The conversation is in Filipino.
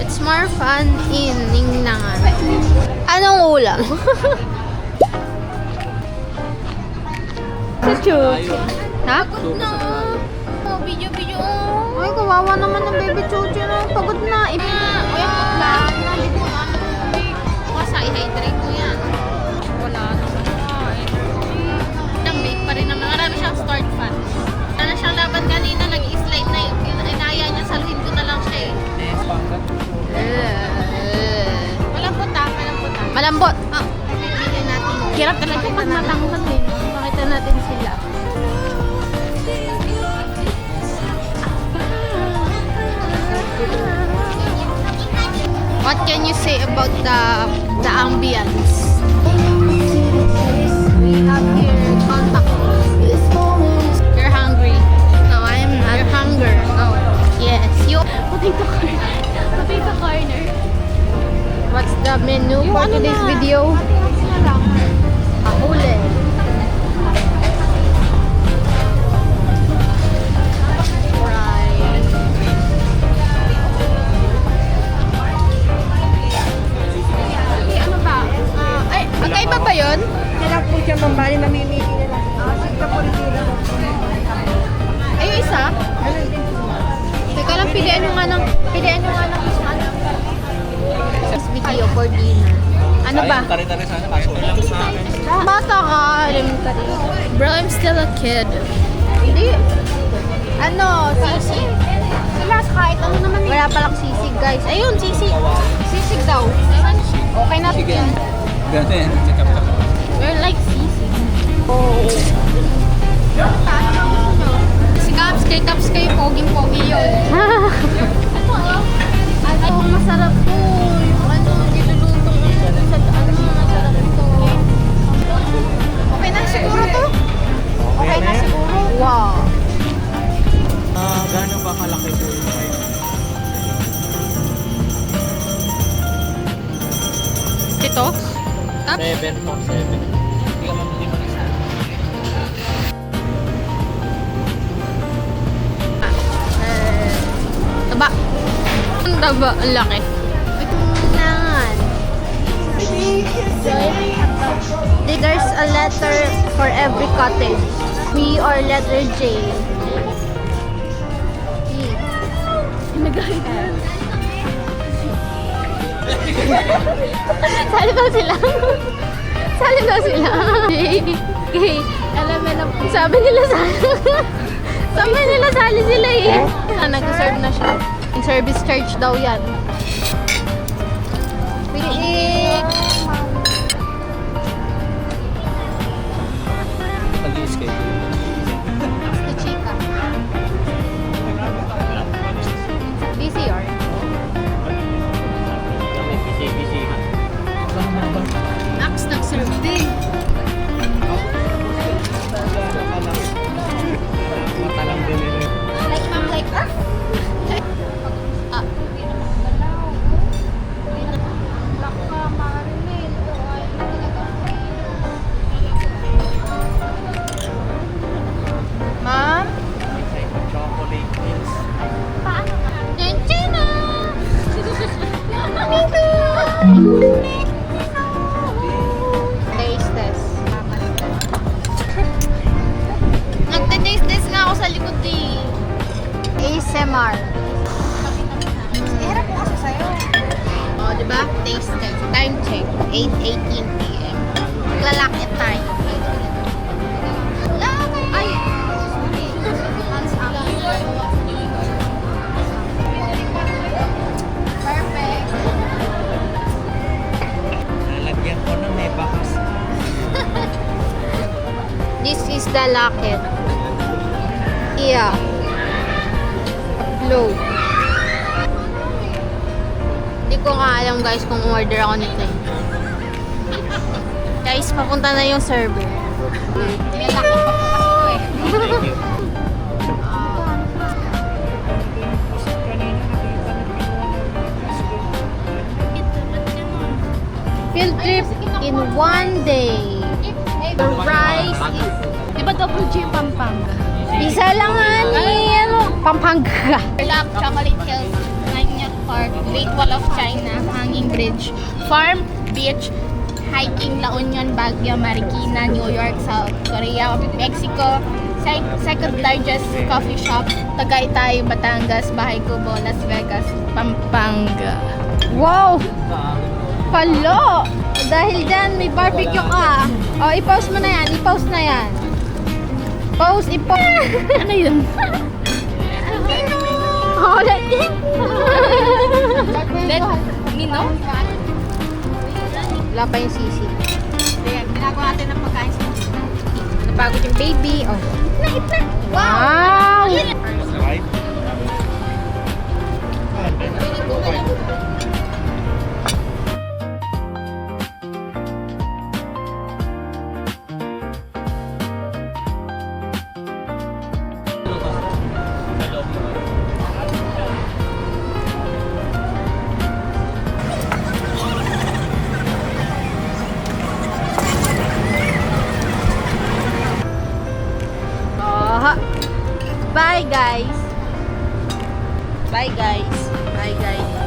It's more fun in Ningnangan. Anong ulam? Chuchu. Ha? Pagod na. Oh, video. Ay, kawawa naman ng baby Chuchu na. Pagod na. Uy, putla. Hindi ko ano. Basta i-hydrate mo yan. Wala naman siya. Bake pa rin naman. Marami siyang stored fat. Wala na siyang laban kanina. Nag-slide na yun. Inaya niya. Saluhin ko na lang siya Malambot. Ah, pipili natin. Hirap talaga pag matangkad eh. Pakita natin sila. What can you say about the ambience? We have here contact. You're hungry. No, I am not. You're hunger. No. Yes. You. Potato corner. What's the menu for today's video? Huli. Right. Ano ba? Ay, magkaiba ba yun? Kaya po siya mambali, namimili nila. Sige po rin sila. Ay, yung isa? Teka lang, pilihan nyo nga ng isa. This video for dinner. Ano ba? Tari-tari sana, kaso lang sa akin. Bata ka, elementary. Bro, I'm still a kid. Hindi. Ano, sisig. Sila, kahit ano naman. Wala palang sisig, guys. Ayun, sisig. Sisig daw. Okay na. Sige. Ganito yan. Check up. We're like sisig. Oh. Si Caps, kay Caps kayo, poging-pogi yun. Ito, ay, masarap po. Yung nilulutong sa masarap ito. Okay na siguro to? Okay na siguro? Wow. Gano'n ba kalaki po yung size? Ito? Up? 7 po, 7. Hindi ka mamili mo isa. Taba. Ang taba, ang laki. Tingnan. There's a letter for every cottage. We are letter J. Nagalit. Sali ba sila? Sali ba sila? J. Alam mo lang. Sabi nila sali sila eh. Nag-serve na siya. Yung service charge daw yan. Piik! Pag-i-escape. Si Chica. BCR. Busy. Max nag-serve din. Matalang din nila. Like ma'am, like us? Ah. Ma'am? Chocolate milks. Paano ka? Nenchina! Taste test. Nagte-taste test nga ako sa likod eh. ASMR. Hirap po kasi sa'yo. O, diba? Taste test. Time check. 8:18 p.m. Maglalakit tayo. Ay! Perfect. Nalagyan ko na may bakas. This is the locket. Yeah. Upload. Hindi ko nga alam guys kung order ako nito eh. Guys, papunta na yung server. Nilalaki pa po kasi ito eh. Thank you. Field trip in one day. The rice is... Di ba double G yung Pampanga? Isa lang nga ni, Pampanga. Black chocolate hills. 9 yan. Park, Great Wall of China, Hanging Bridge, Farm Beach, Hiking La Union, Baguio, Marikina, New York, South Korea, Mexico, second largest coffee shop, Tagaytay, Batangas, Bahay Kubo, Las Vegas, Pampanga. Wow! Palo! Dahil dyan, may barbecue ka. O, i-pause mo na yan. I-pause na yan. Pause, i-pause. Ano yun? Oh, let it. Let me know. Wala pa yung sisi. Ayan, ginagawa natin ng pagkain sa Napagod yung baby. Oh. Itna! Wow! Right? Oh. Bye guys. Bye guys. Bye guys.